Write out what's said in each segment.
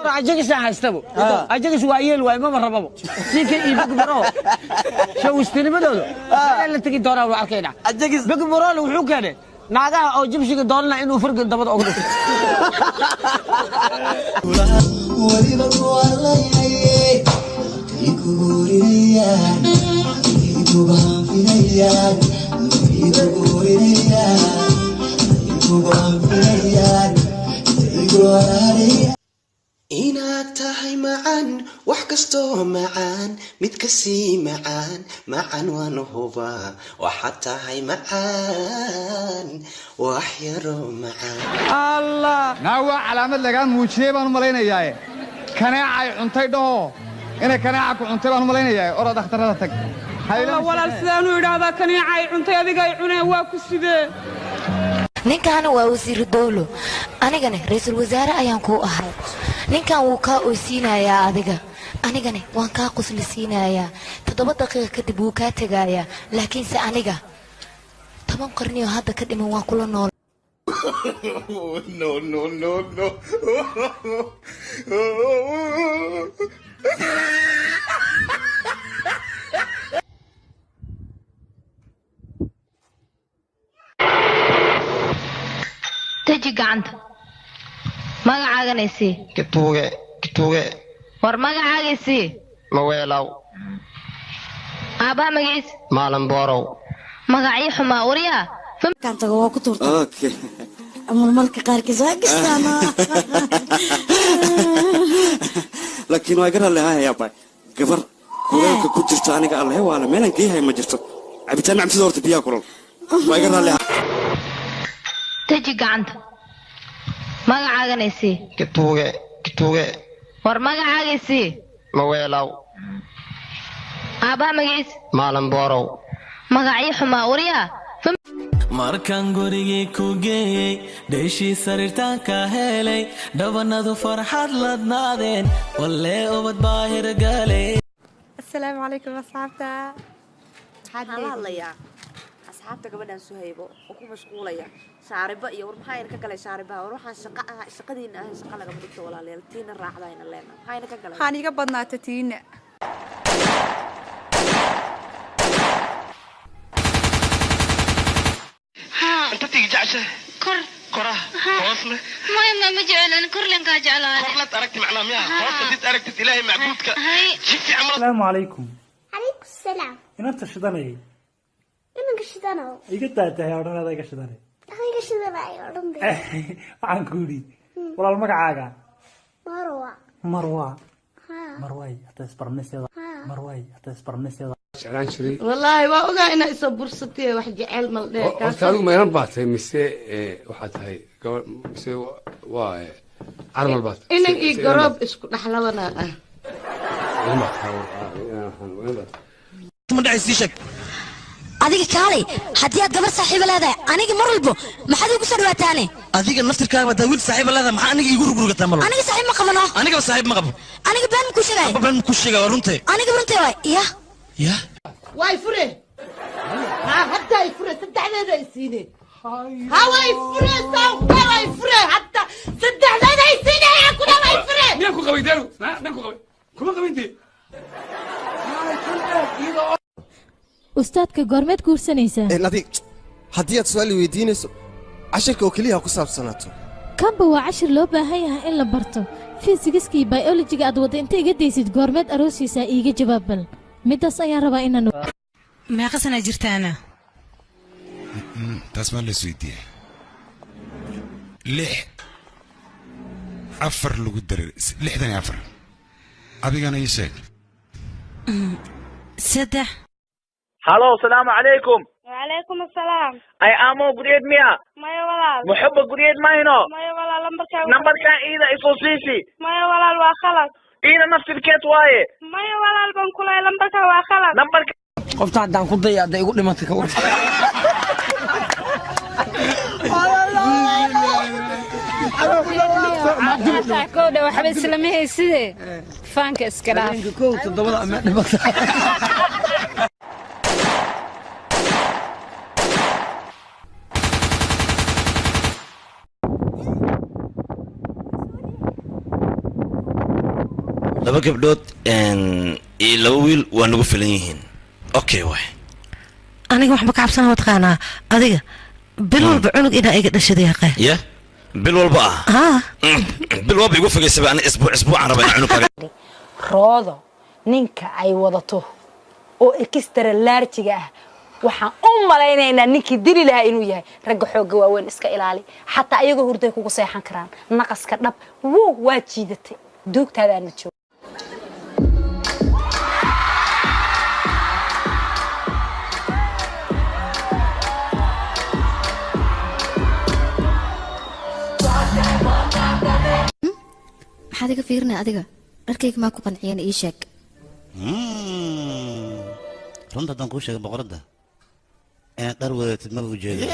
أجلس هستبو أجلس وعيل وما مرة سيك يبقى برا شو استني بدو اللي تجي دورة وعركينا أجلس بقى برا لو حو كده ناقة أو جيب شيء دورنا إنه فرق دبض أقول inaad tahay macaan wax kastoo macaan mid ka sii macaan macaan waan hubaa waxaad tahay macaan wax yaroo macaan allah naawa calaamad laga muujiyay baan u malaynayaa kaneecay cuntay dhaho inay kaneeca ku cuntay baan u malaynayaa orod dhakhtarada tag hayla walaal sidaan u yiraahdaa kaneecay cuntay adiga ay cuneen waa ku sidee ninkan waa wasiir dawlo anigana ra'iisul wasaare ayaan ku ahay ninkan wuu ka oysiinayaa adiga anigana waan ka qoslisiinayaa 7 daqiiqo kadib wuu ka tagayaa laakiin se aniga 10 qarniyo hadda ka dhiman waan kula nool no تجي قعنت ما عاقني سي كتوغي ور ما عاقني سي مويلاو أبا مجلس مالن بورو مقعي حما وريا كانت هو كتورت اوكي أما الملك قارك زاق السما لكن واقرا لها يا باي قبر كويك كنت أنا قال له ولا مالن كيها ما جرت عبيتنا عم تدور تبيها كرل واقرا لها تجي قعنت ما عاقني سي كتوغي ور ما عاقني سي مويلاو أبا مجلس مالن بورو مقعي حما وريا markaan gurigii ku geeyey dheeshii sariirtaan ka helay dhabanadu farxad ladnaadeen wallee ubad baa hirgalay assalaamu calaykum asxaabta maxaa la hadlayaa asxaabta gabadhan Suhaybo oo ku mashquulaya shaariba iyo war maxay ka galay shaariba war waxaan shaqadiina ah shaqa laga dhigto walaalayaal tiina raacdayna leena maxay ka galay waxaan iga badnaata tiina انت تيجي جعشه كره وصله ما مجعلن كرلن كاجعلان كرلت اركت معنا مياه وصلت اركت الهي معبودك شفتي عمر السلام عليكم عليكم السلام انت شدني انا قشدانو ايغتا tahay oranaada qashadane ay qashadanaay orande aan kuuri walaal magacaaga marwa marway hata isbarnaysada marway hata isbarnaysada jeclaan jiray wallaahi waa ogaa inaa isoo bursatay wax jecel mal dheer horta adigu meelan baatay mise waxaa tahay mise waa carmal baat inankii garoob isku dhaxlabanaa ah ma dhacay shak adiga kaalay haddii aad gabar saaxiibo leedahay aniga mar walbo maxaad ugu soo dhawaataane adiga naftirkaaga baa wiil saaxiibo leedahay maxaa aniga igu rugrugataa mal aniga saaxiib ma qabano aniga saaxiib ma qabo aniga baan ku sheegay runtii aniga runtii waay ya واي فري ها حتى يفري صدقنا يسيني ها واي فري سوق واي فري حتى صدقنا يسيني يا كنا واي فري مياكو قوي دارو مياكو قوي كما قوي انت ustaadka goormeed guursanaysaa nadiig haddii aad su'aal weydiinayso cashirka oo keliya ku saabsanaato kanba waa cashir loo baahan yahay in la barto fiisigiska iyo biolojiga aad wadda inta iga daysid goormeed aroosiisaa iiga jawaab bal midaas ayaan rabaa inaan meeqa sana jirtaana taas ma la isweydiiyey 4 lagu daray 64 adigana ii sheeg 3 هلو السلام عليكم. وعليكم السلام. أي آمو قريد ميا. ما يولال. محب قريد ما هنا. ما يولال نمبر كان إذا إسوسيسي. ما يولال واخلص. إذا نفس الكيت واي. ما يولال بنقول نمبر كان واخلص. نمبر قفت عندك قضية ده يقول لي ما تكون. أنا كودا وحبي سلميه سيدي. فانك إسكراف. فانك كودا ضمن أمان. laba gabdhood iyo laba wiil waa nagu filan yihiin okay way aniga waxba ka cabsan ma taqaanaa adiga bil walba cunug inaa iga dhashaday yaqaan ya bil walba bil walba igu fogeysaba ana isbuuc aan rabaa cunugaaga roodo ninka ay wadato oo extra large ah waxaan u malaynaynaa ninkii dili lahaa inuu yahay ragga xooga waaweyn iska ilaali xataa ayagoo hurday kugu seexan karaan naqaska dhab waa jiidatay duugtaada aan joogo maxaad iga fiirinay adiga dharkayga maa ku qanciyeen ii sheeg runta haddaan kuu sheegay boqoradda inaad dhar wadatid ma ujeedo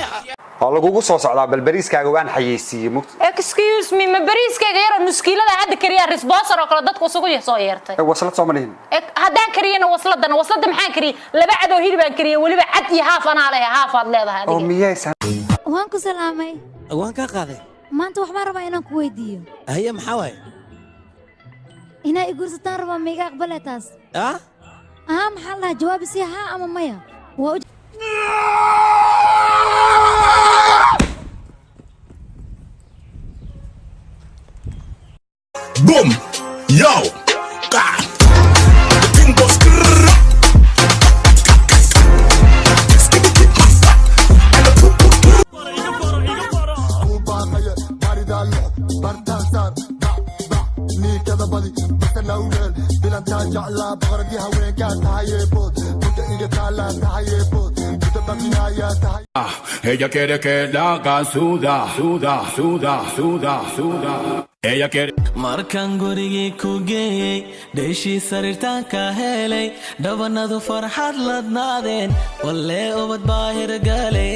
waa lagugu soo socdaa bal bariiskaaga waan xayeysiiyey excuse me ma bariiskayga yaro nuskiilada hadda kariyaa responser oo kale dadku isugu soo yeertay waslad soo malihin haddaan kariyana waslada maxaan kariyay laba cad oo hilib aan kariyay weliba cad iyo haaf anaa leeyahay haaf aad leedahay adiga oo miyaysan waan ku salaamay waan kaa qaaday maanta waxbaan rabaa inaan ku weydiiyo haye maxaa waaye inaa i guursataan rabaa ma iga aqbalee taas maxaa lahaa jawaab isii haa ama maya Boom! Yo! God! Ella quiere que la haga suda. Ella quiere markaan gurigii ku geeyey dheeshii sariirtaan ka helay dhabanadu farxad ladnaadeen wallee ubad baa hirgalay